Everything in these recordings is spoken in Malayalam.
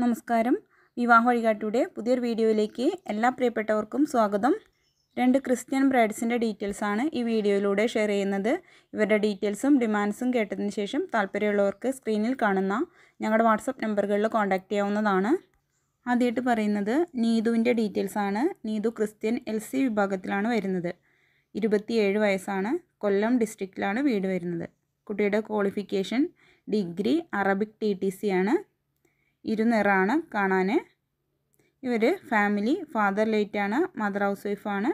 നമസ്കാരം. വിവാഹ വഴികാട്ടിയുടെ പുതിയൊരു വീഡിയോയിലേക്ക് എല്ലാ പ്രിയപ്പെട്ടവർക്കും സ്വാഗതം. 2 ക്രിസ്ത്യൻ ബ്രൈഡ്സിൻ്റെ ഡീറ്റെയിൽസാണ് ഈ വീഡിയോയിലൂടെ ഷെയർ ചെയ്യുന്നത്. ഇവരുടെ ഡീറ്റെയിൽസും ഡിമാൻഡ്സും കേട്ടതിന് ശേഷം താല്പര്യമുള്ളവർക്ക് സ്ക്രീനിൽ കാണുന്ന ഞങ്ങളുടെ വാട്സപ്പ് നമ്പറുകളിൽ കോൺടാക്റ്റ് ചെയ്യാവുന്നതാണ്. ആദ്യമായിട്ട് പറയുന്നത് നീതുവിൻ്റെ ഡീറ്റെയിൽസാണ്. നീതു ക്രിസ്ത്യൻ LC വിഭാഗത്തിലാണ് വരുന്നത്. 27 വയസ്സാണ്. കൊല്ലം ഡിസ്ട്രിക്റ്റിലാണ് വീട് വരുന്നത്. കുട്ടിയുടെ ക്വാളിഫിക്കേഷൻ ഡിഗ്രി അറബിക് TTC ആണ്. ഇരുനിറാണ് കാണാൻ. ഇവർ ഫാമിലി ഫാദർ ലേറ്റാണ്, മദർ ഹൗസ് വൈഫാണ്,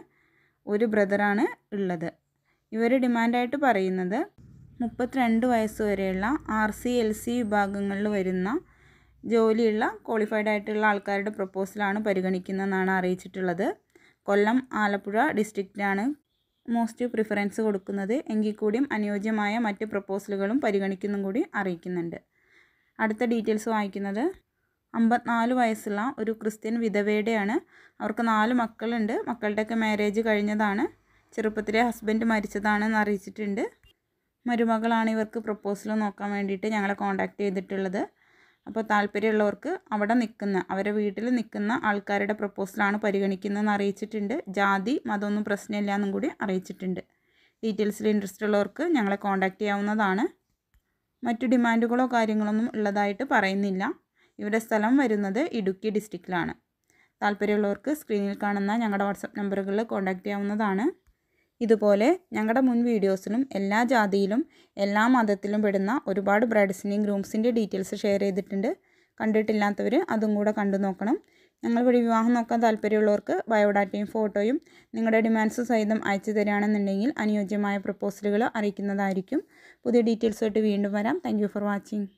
ഒരു ബ്രദറാണ് ഉള്ളത്. ഇവർ ഡിമാൻഡായിട്ട് പറയുന്നത് 32 വയസ്സ് വരെയുള്ള RC LC വിഭാഗങ്ങളിൽ വരുന്ന ജോലിയുള്ള ക്വാളിഫൈഡ് ആയിട്ടുള്ള ആൾക്കാരുടെ പ്രപ്പോസലാണ് പരിഗണിക്കുന്നതെന്നാണ് അറിയിച്ചിട്ടുള്ളത്. കൊല്ലം ആലപ്പുഴ ഡിസ്ട്രിക്റ്റിലാണ് മോസ്റ്റ് പ്രിഫറൻസ് കൊടുക്കുന്നത്. എങ്കിൽ കൂടിയും അനുയോജ്യമായ മറ്റ് പ്രപ്പോസലുകളും പരിഗണിക്കുന്നും കൂടി അറിയിക്കുന്നുണ്ട്. അടുത്ത ഡീറ്റെയിൽസ് വായിക്കുന്നത് 54 വയസ്സുള്ള ഒരു ക്രിസ്ത്യൻ വിധവയുടെയാണ്. അവർക്ക് 4 മക്കളുണ്ട്. മക്കളുടെയൊക്കെ മാരേജ് കഴിഞ്ഞതാണ്. ചെറുപ്പത്തിലെ ഹസ്ബൻഡ് മരിച്ചതാണെന്ന് അറിയിച്ചിട്ടുണ്ട്. മരുമകളാണ് ഇവർക്ക് പ്രപ്പോസൽ നോക്കാൻ വേണ്ടിയിട്ട് ഞങ്ങളെ കോൺടാക്റ്റ് ചെയ്തിട്ടുള്ളത്. അപ്പോൾ താല്പര്യമുള്ളവർക്ക് അവിടെ നിൽക്കുന്ന അവരുടെ വീട്ടിൽ നിൽക്കുന്ന ആൾക്കാരുടെ പ്രപ്പോസലാണ് പരിഗണിക്കുന്നതെന്ന് അറിയിച്ചിട്ടുണ്ട്. ജാതി മതമൊന്നും പ്രശ്നമില്ല എന്നും കൂടി അറിയിച്ചിട്ടുണ്ട്. ഡീറ്റെയിൽസിൽ ഇൻട്രസ്റ്റ് ഉള്ളവർക്ക് ഞങ്ങളെ കോൺടാക്റ്റ് ചെയ്യാവുന്നതാണ്. മറ്റു ഡിമാൻഡുകളോ കാര്യങ്ങളൊന്നും ഉള്ളതായിട്ട് പറയുന്നില്ല. ഇവരുടെ സ്ഥലം വരുന്നത് ഇടുക്കി ഡിസ്ട്രിക്റ്റിലാണ്. താല്പര്യമുള്ളവർക്ക് സ്ക്രീനിൽ കാണുന്ന ഞങ്ങളുടെ വാട്സപ്പ് നമ്പറുകളിൽ കോൺടാക്റ്റ് ചെയ്യാവുന്നതാണ്. ഇതുപോലെ ഞങ്ങളുടെ മുൻ വീഡിയോസിലും എല്ലാ ജാതിയിലും എല്ലാ മതത്തിലും പെടുന്ന ഒരുപാട് ബ്രൈഡ്സിൻ്റെയും ഗ്രൂംസിൻ്റെ ഡീറ്റെയിൽസ് ഷെയർ ചെയ്തിട്ടുണ്ട്. കണ്ടിട്ടില്ലാത്തവർ അതും കൂടെ കണ്ടു നോക്കണം. ഞങ്ങൾ വഴി വിവാഹം നോക്കാൻ താല്പര്യമുള്ളവർക്ക് ബയോഡാറ്റയും ഫോട്ടോയും നിങ്ങളുടെ ഡിമാൻഡ്സ് സഹിതം അയച്ചു തരികയാണെന്നുണ്ടെങ്കിൽ അനുയോജ്യമായ പ്രപ്പോസലുകൾ അറിയിക്കുന്നതായിരിക്കും. പുതിയ ഡീറ്റെയിൽസുമായിട്ട് വീണ്ടും വരാം. Thank you for watching.